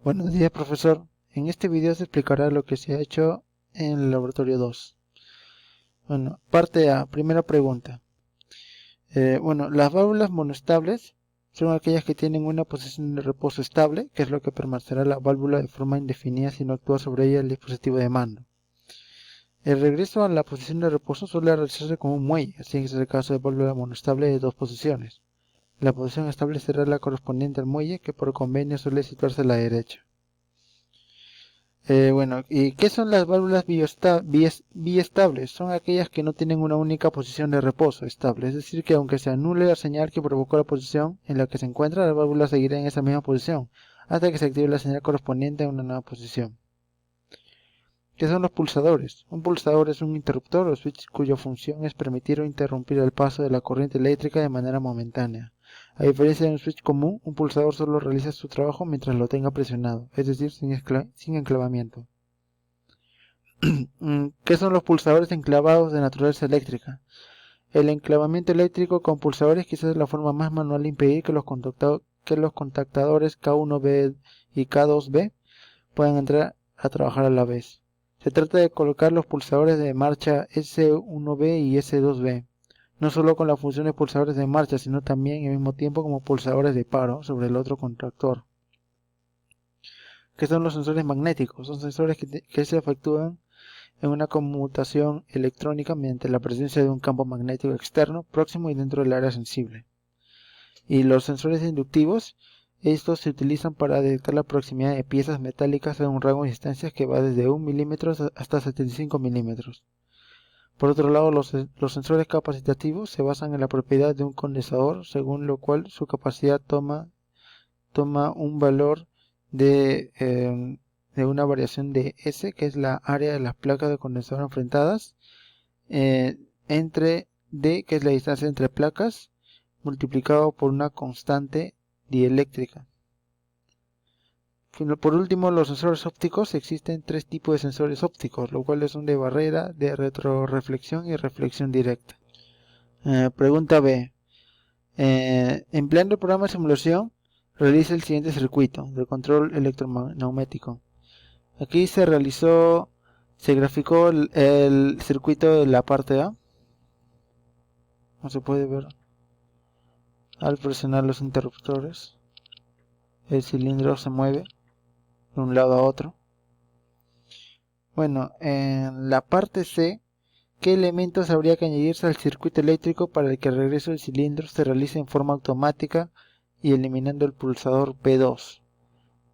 Buenos días, profesor. En este video se explicará lo que se ha hecho en el laboratorio 2. Bueno, parte A, primera pregunta. Las válvulas monoestables son aquellas que tienen una posición de reposo estable, que es lo que permanecerá la válvula de forma indefinida si no actúa sobre ella el dispositivo de mando. El regreso a la posición de reposo suele realizarse con un muelle, así que es el caso de válvula monoestable de dos posiciones. La posición estable será la correspondiente al muelle, que por convenio suele situarse a la derecha. ¿Y qué son las válvulas biestables? Son aquellas que no tienen una única posición de reposo estable, es decir, que aunque se anule la señal que provocó la posición en la que se encuentra, la válvula seguirá en esa misma posición, hasta que se active la señal correspondiente a una nueva posición. ¿Qué son los pulsadores? Un pulsador es un interruptor o switch cuya función es permitir o interrumpir el paso de la corriente eléctrica de manera momentánea. A diferencia de un switch común, un pulsador solo realiza su trabajo mientras lo tenga presionado, es decir, sin enclavamiento. ¿Qué son los pulsadores enclavados de naturaleza eléctrica? El enclavamiento eléctrico con pulsadores quizás es la forma más manual de impedir que los contactadores K1B y K2B puedan entrar a trabajar a la vez. Se trata de colocar los pulsadores de marcha S1B y S2B, no solo con la función de pulsadores de marcha, sino también al mismo tiempo como pulsadores de paro sobre el otro contactor. ¿Qué son los sensores magnéticos? Son sensores que se efectúan en una conmutación electrónica mediante la presencia de un campo magnético externo, próximo y dentro del área sensible. Y los sensores inductivos, estos se utilizan para detectar la proximidad de piezas metálicas a un rango de distancias que va desde 1 milímetro hasta 75 milímetros. Por otro lado, los sensores capacitativos se basan en la propiedad de un condensador, según lo cual su capacidad toma un valor de una variación de S, que es la área de las placas de condensador enfrentadas, entre D, que es la distancia entre placas, multiplicado por una constante dieléctrica. Por último, los sensores ópticos. Existen tres tipos de sensores ópticos, los cuales son de barrera, de retroreflexión y reflexión directa. Pregunta B. Empleando el programa de simulación, realiza el siguiente circuito de control electromagnético. Aquí se graficó el circuito de la parte A. No se puede ver. Al presionar los interruptores, el cilindro se mueve de un lado a otro. Bueno, en la parte C, ¿qué elementos habría que añadirse al circuito eléctrico para que el regreso del cilindro se realice en forma automática y eliminando el pulsador P2?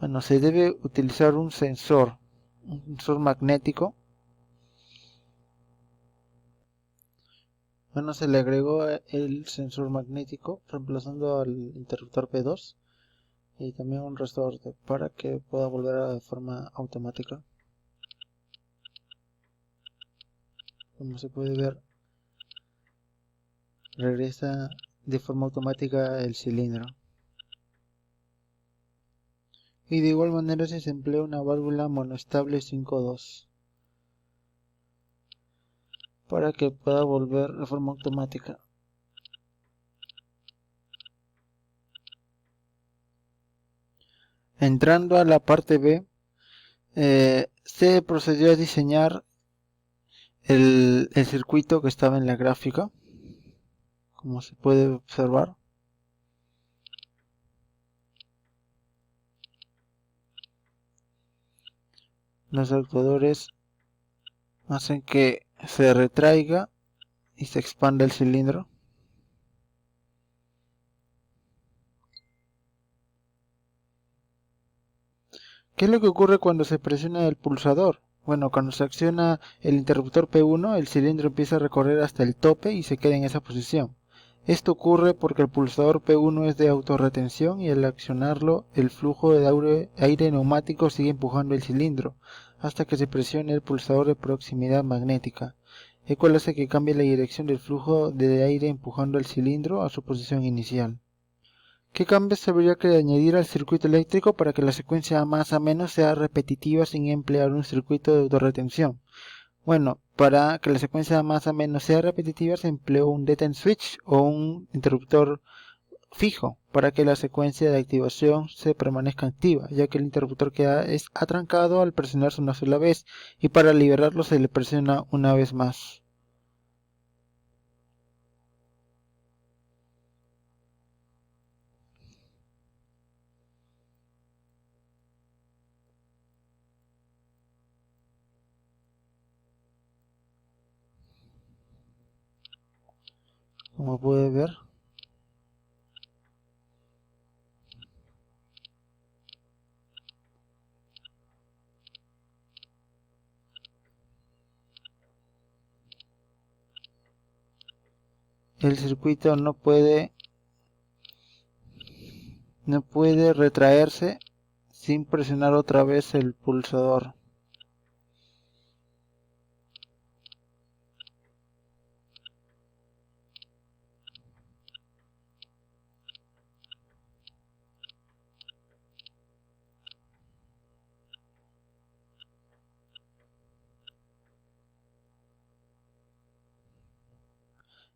Bueno, se debe utilizar un sensor magnético. Bueno, se le agregó el sensor magnético reemplazando al interruptor P2 y también un resorte para que pueda volver de forma automática. Como se puede ver, regresa de forma automática el cilindro. Y de igual manera se emplea una válvula monoestable 5.2 para que pueda volver de forma automática. Entrando a la parte B, se procedió a diseñar el circuito que estaba en la gráfica, como se puede observar. Los actuadores hacen que se retraiga y se expanda el cilindro. ¿Qué es lo que ocurre cuando se presiona el pulsador? Bueno, cuando se acciona el interruptor P1, el cilindro empieza a recorrer hasta el tope y se queda en esa posición. Esto ocurre porque el pulsador P1 es de autorretención y al accionarlo, el flujo de aire neumático sigue empujando el cilindro hasta que se presione el pulsador de proximidad magnética, el cual hace que cambie la dirección del flujo de aire empujando el cilindro a su posición inicial. ¿Qué cambios habría que añadir al circuito eléctrico para que la secuencia más a menos sea repetitiva sin emplear un circuito de autorretención? Bueno, para que la secuencia más a menos sea repetitiva se empleó un detent switch o un interruptor fijo para que la secuencia de activación se permanezca activa, ya que el interruptor queda atrancado al presionarse una sola vez y para liberarlo se le presiona una vez más. Como puede ver, el circuito no puede retraerse sin presionar otra vez el pulsador.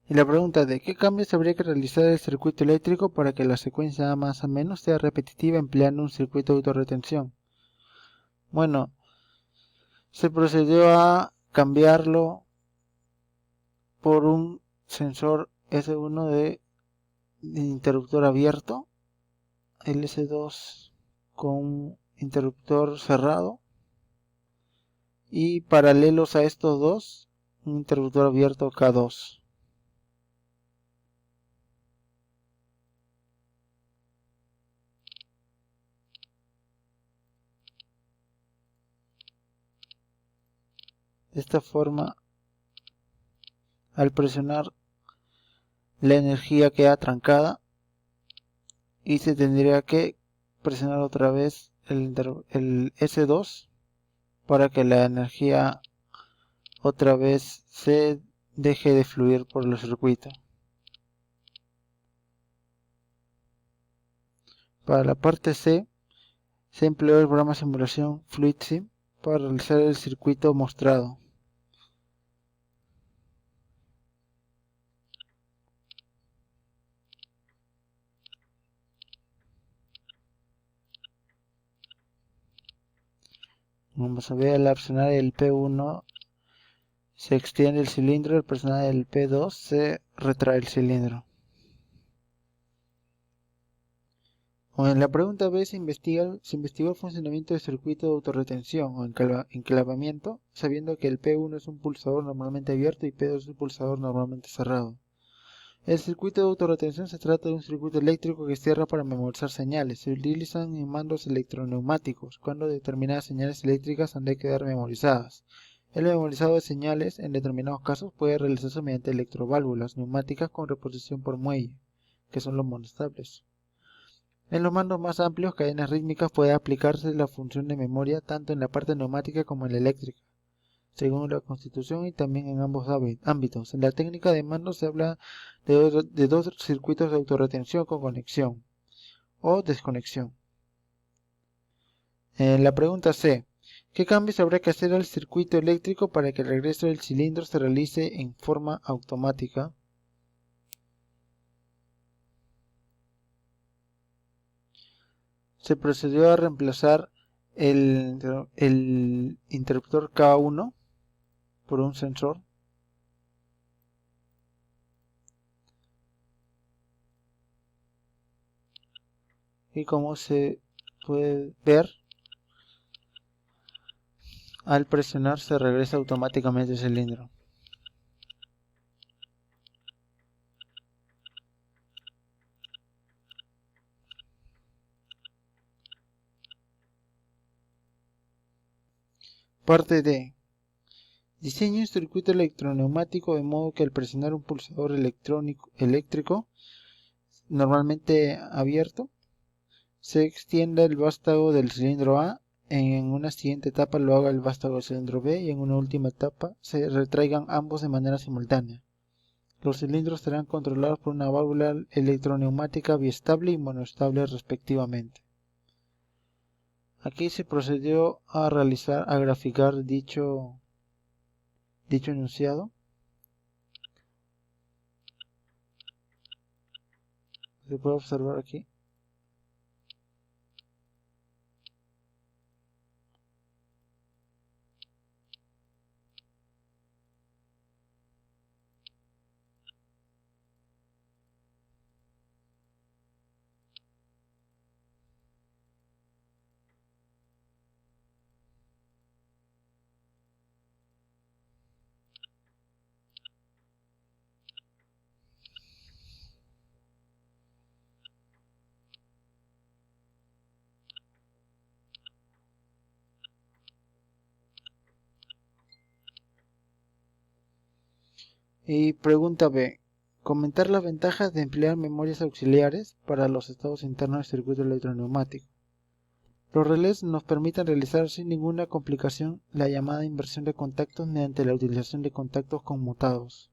Y la pregunta de ¿qué cambios habría que realizar el circuito eléctrico para que la secuencia A más A menos sea repetitiva empleando un circuito de autorretención? Bueno, se procedió a cambiarlo por un sensor S1 de interruptor abierto, el S2 con un interruptor cerrado y paralelos a estos dos, un interruptor abierto K2. De esta forma, al presionar, la energía queda trancada y se tendría que presionar otra vez el S2 para que la energía otra vez se deje de fluir por el circuito. Para la parte C, se empleó el programa de simulación FluidSim para realizar el circuito mostrado. Vamos a ver, al presionar el P1 se extiende el cilindro, al presionar el P2 se retrae el cilindro. En la pregunta B se investigó el funcionamiento del circuito de autorretención o enclavamiento, sabiendo que el P1 es un pulsador normalmente abierto y P2 es un pulsador normalmente cerrado. El circuito de autorretención se trata de un circuito eléctrico que cierra para memorizar señales. Se utilizan en mandos electroneumáticos, cuando determinadas señales eléctricas han de quedar memorizadas. El memorizado de señales, en determinados casos, puede realizarse mediante electroválvulas neumáticas con reposición por muelle, que son los monoestables. En los mandos más amplios, cadenas rítmicas, puede aplicarse la función de memoria tanto en la parte neumática como en la eléctrica, según la Constitución y también en ambos ámbitos. En la técnica de mando se habla de dos circuitos de autorretención con conexión o desconexión. En la pregunta C, ¿qué cambios habrá que hacer al circuito eléctrico para que el regreso del cilindro se realice en forma automática? Se procedió a reemplazar el interruptor K1 por un sensor. Y como se puede ver, al presionar se regresa automáticamente el cilindro. Parte D. Diseña un circuito electroneumático de modo que al presionar un pulsador eléctrico normalmente abierto, se extienda el vástago del cilindro A, en una siguiente etapa lo haga el vástago del cilindro B y en una última etapa se retraigan ambos de manera simultánea. Los cilindros serán controlados por una válvula electroneumática biestable y monoestable respectivamente. Aquí se procedió a graficar dicho enunciado. Se puede observar aquí. Y pregunta B. Comentar las ventajas de emplear memorias auxiliares para los estados internos del circuito electroneumático. Los relés nos permiten realizar sin ninguna complicación la llamada inversión de contactos mediante la utilización de contactos conmutados.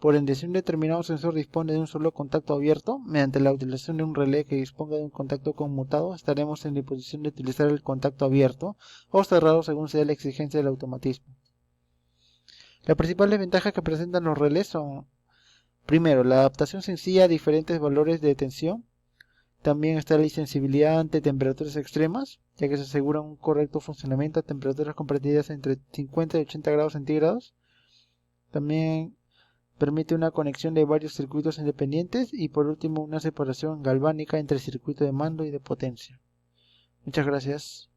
Por ende, si un determinado sensor dispone de un solo contacto abierto, mediante la utilización de un relé que disponga de un contacto conmutado, estaremos en disposición de utilizar el contacto abierto o cerrado según sea la exigencia del automatismo. Las principales ventajas que presentan los relés son: primero, la adaptación sencilla a diferentes valores de tensión. También está la insensibilidad ante temperaturas extremas, ya que se asegura un correcto funcionamiento a temperaturas comprendidas entre 50 y 80 grados centígrados. También permite una conexión de varios circuitos independientes y por último una separación galvánica entre el circuito de mando y de potencia. Muchas gracias.